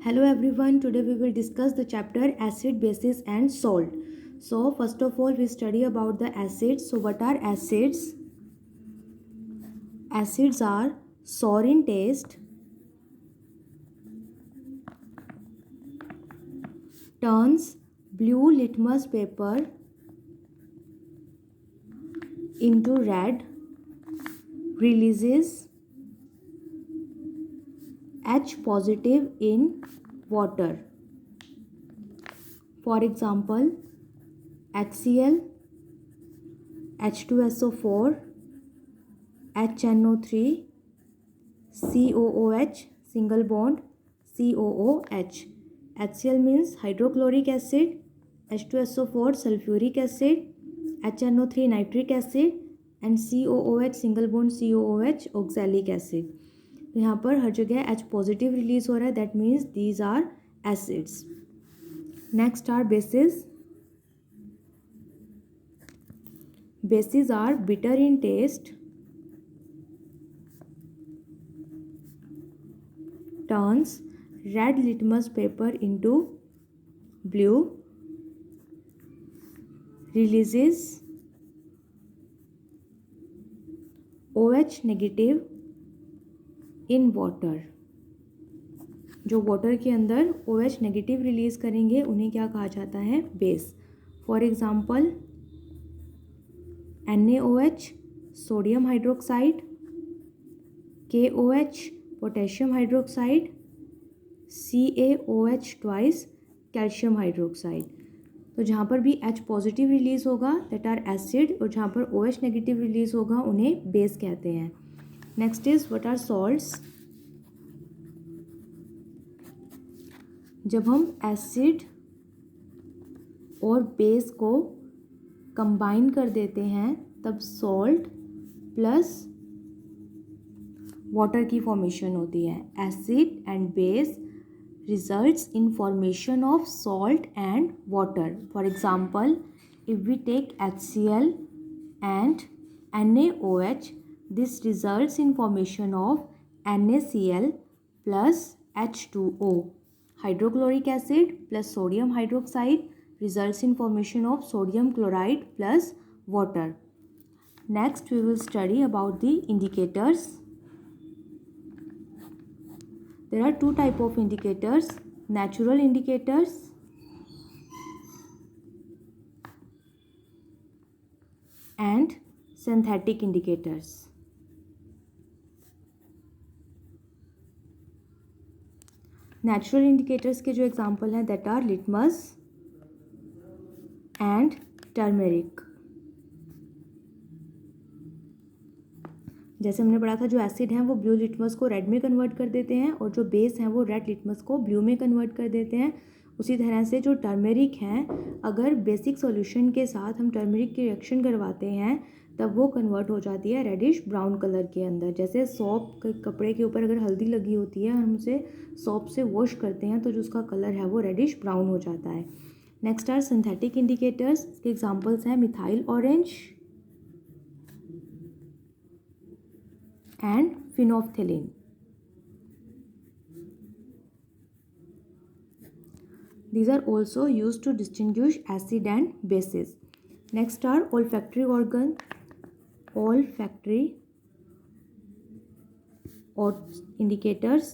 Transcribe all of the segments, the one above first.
Hello everyone, today we will discuss the chapter acid, bases and salt. So first of all we study about the acids. So what are acids? Acids are sour in taste, turns blue litmus paper into red, releases H positive in water. For example, HCl, H2SO4, HNO3, COOH, single bond, COOH. HCl means hydrochloric acid, H2SO4 sulfuric acid, HNO3 nitric acid and COOH single bond COOH oxalic acid. तो यहाँ पर हर जगह H positive release हो रहा है, that means these are acids. Next are bases. Bases are bitter in taste, turns red litmus paper into blue, releases OH negative in water. जो water के अंदर OH नेगेटिव रिलीज करेंगे उन्हें क्या कहा जाता है? Base. For example NaOH sodium hydroxide, KOH potassium hydroxide, CaOH twice calcium hydroxide. तो जहाँ पर भी H पॉजिटिव रिलीज होगा दैट आर एसिड और जहाँ पर OH नेगेटिव रिलीज होगा उन्हें बेस कहते हैं. Next is what are salts. जब हम एसिड और बेस को कंबाइन कर देते हैं तब सॉल्ट प्लस वाटर की फॉर्मेशन होती है. Acid and base results in formation of salt and water. For example, if we take HCl and NaOH, this results in formation of NaCl plus H2O. Hydrochloric acid plus sodium hydroxide results in formation of sodium chloride plus water. Next, we will study about the indicators. There are two types of indicators, natural indicators and synthetic indicators. Natural indicators के जो example हैं that are litmus and turmeric. जैसे हमने पढ़ा था जो acid हैं वो ब्लू लिटमस को रेड में कन्वर्ट कर देते हैं और जो बेस हैं वो रेड लिटमस को ब्लू में कन्वर्ट कर देते हैं. उसी तरह से जो टर्मेरिक हैं अगर बेसिक सॉल्यूशन के साथ हम टर्मेरिक की रिएक्शन करवाते हैं तब वो कन्वर्ट हो जाती है रेडिश ब्राउन कलर के अंदर. जैसे सॉप कपड़े के ऊपर अगर हल्दी लगी होती है हम उसे सॉप से वॉश करते हैं तो जो उसका कलर है वो रेडिश ब्राउन हो जाता है. Next are synthetic indicators. के एग्जाम्पल्स हैं methyl orange and phenolphthalein. These are also used to distinguish acid and bases. Next are olfactory organ. Olfactory और indicators.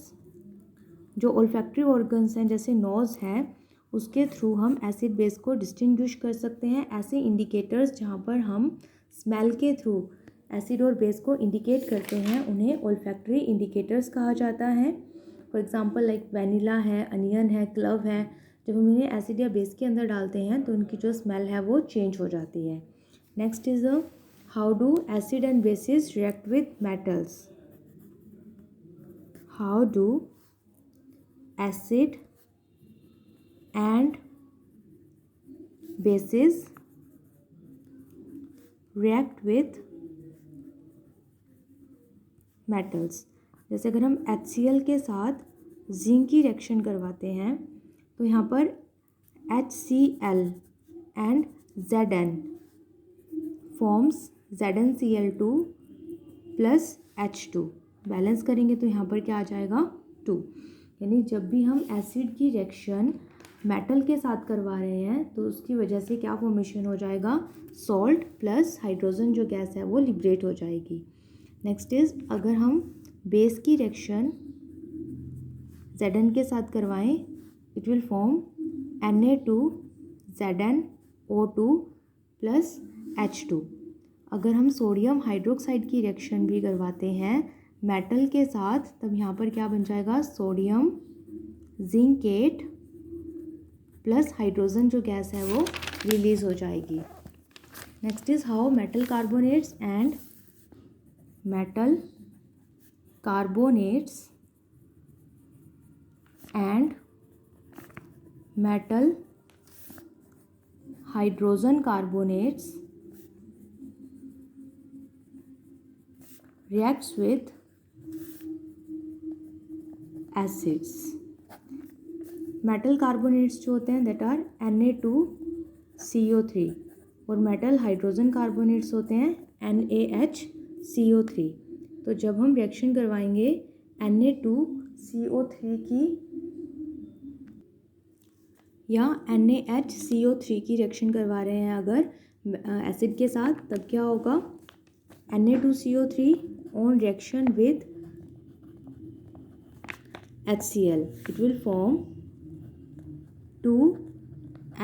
जो olfactory organs हैं जैसे नोज़ हैं उसके थ्रू हम एसिड बेस को डिस्टिंग्विश कर सकते हैं. ऐसे इंडिकेटर्स जहाँ पर हम स्मेल के थ्रू एसिड और बेस को इंडिकेट करते हैं उन्हें ओल्फैक्टरी इंडिकेटर्स कहा जाता है. फॉर एग्जांपल लाइक वैनिला है, अनियन है, क्लव है. जब हम इन्हें एसिड या बेस के अंदर डालते हैं तो उनकी जो स्मेल है वो चेंज हो जाती है. Next is how do acid and bases react with metals. How do acid and bases react with metals. जैसे अगर हम HCl के साथ जिंक की रिएक्शन करवाते हैं तो यहाँ पर HCl and Zn forms ZnCl2 plus H2. Balance करेंगे तो यहाँ पर क्या आ जाएगा 2. यानी जब भी हम एसिड की रिएक्शन मेटल के साथ करवा रहे हैं तो उसकी वजह से क्या फॉर्मेशन हो जाएगा, सॉल्ट प्लस हाइड्रोजन जो गैस है वो लिबरेट हो जाएगी। नेक्स्ट इज, अगर हम बेस की रिएक्शन Zn के साथ करवाएं, it will form Na2ZnO2 plus H2। अगर हम सोडियम हाइड्रोक्साइड की रिएक्शन भी करवाते हैं मेटल के साथ, तब यहाँ पर क्या बन जाएगा, सोडियम जिंकेट प्लस हाइड्रोजन जो गैस है वो रिलीज हो जाएगी। Next is how metal carbonates and metal hydrogen carbonates reacts with acids। Metal carbonates जो होते हैं दैट आर Na2CO3 और मेटल हाइड्रोजन कार्बोनेट्स होते हैं NaHCO3। तो जब हम रिएक्शन करवाएंगे Na2CO3 की या NaHCO3 की रिएक्शन करवा रहे हैं अगर एसिड के साथ, तब क्या होगा, Na2CO3 on reaction with HCl it will form 2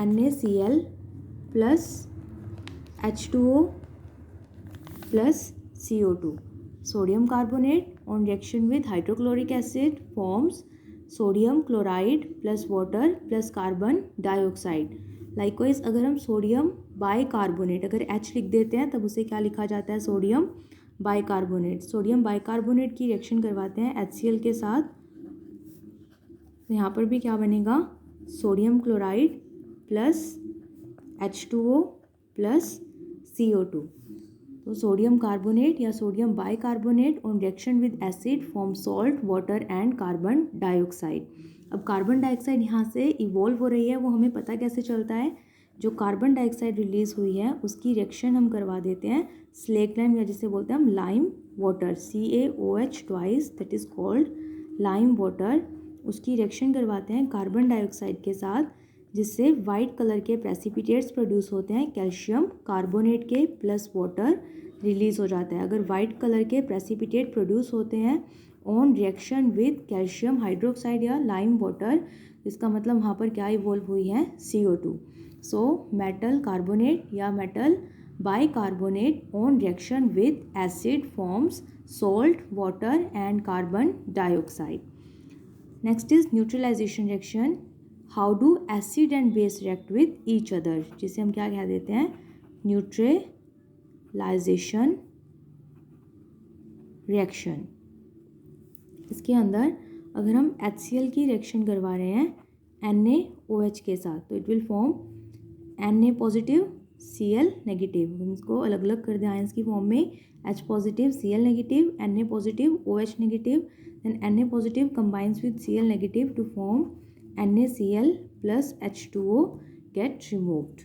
NaCl plus H2O plus CO2। Sodium carbonate on reaction with hydrochloric acid forms sodium chloride plus water plus carbon dioxide. Likewise अगर हम सोडियम बाइकार्बोनेट, अगर H लिख देते हैं तब उसे क्या लिखा जाता है, सोडियम बाइकार्बोनेट। सोडियम बाइकार्बोनेट की रिएक्शन करवाते हैं HCl के साथ, तो यहाँ पर भी क्या बनेगा, sodium chloride plus H2O plus CO2। तो सोडियम कार्बोनेट या sodium bicarbonate on reaction with acid form salt water and carbon dioxide. अब कार्बन डाइऑक्साइड यहाँ से इवॉल्व हो रही है, वो हमें पता कैसे चलता है, जो कार्बन डाइऑक्साइड रिलीज हुई है उसकी रिएक्शन हम करवा देते हैं स्लेक लाइम या जिसे बोलते हैं हम lime water, CaOH twice, that is called lime water. उसकी रिएक्शन करवाते हैं कार्बन डाइऑक्साइड के साथ, जिससे वाइट कलर के प्रेसिपिटेट्स प्रोड्यूस होते हैं कैल्शियम कार्बोनेट के प्लस वाटर रिलीज हो जाता है। अगर वाइट कलर के प्रेसिपिटेट प्रोड्यूस होते हैं on reaction with calcium hydroxide या लाइम वाटर, इसका मतलब वहाँ पर क्या इवॉल्व हुई है, CO2। सो मेटल कार्बोनेट या metal bicarbonate on reaction with acid forms salt water and carbon dioxide. Next is neutralization reaction. How do acid and base react with each other, जिसे हम क्या कह देते हैं, न्यूट्रलाइजेशन रिएक्शन। इसके अंदर अगर हम HCl की रिएक्शन करवा रहे हैं NaOH के साथ, तो it will form Na positive Cl negative. हम इसको अलग अलग कर दें आयंस की फॉर्म में, H positive Cl negative, Na positive OH negative, then Na positive combines with Cl negative to form NaCl plus H2O get removed।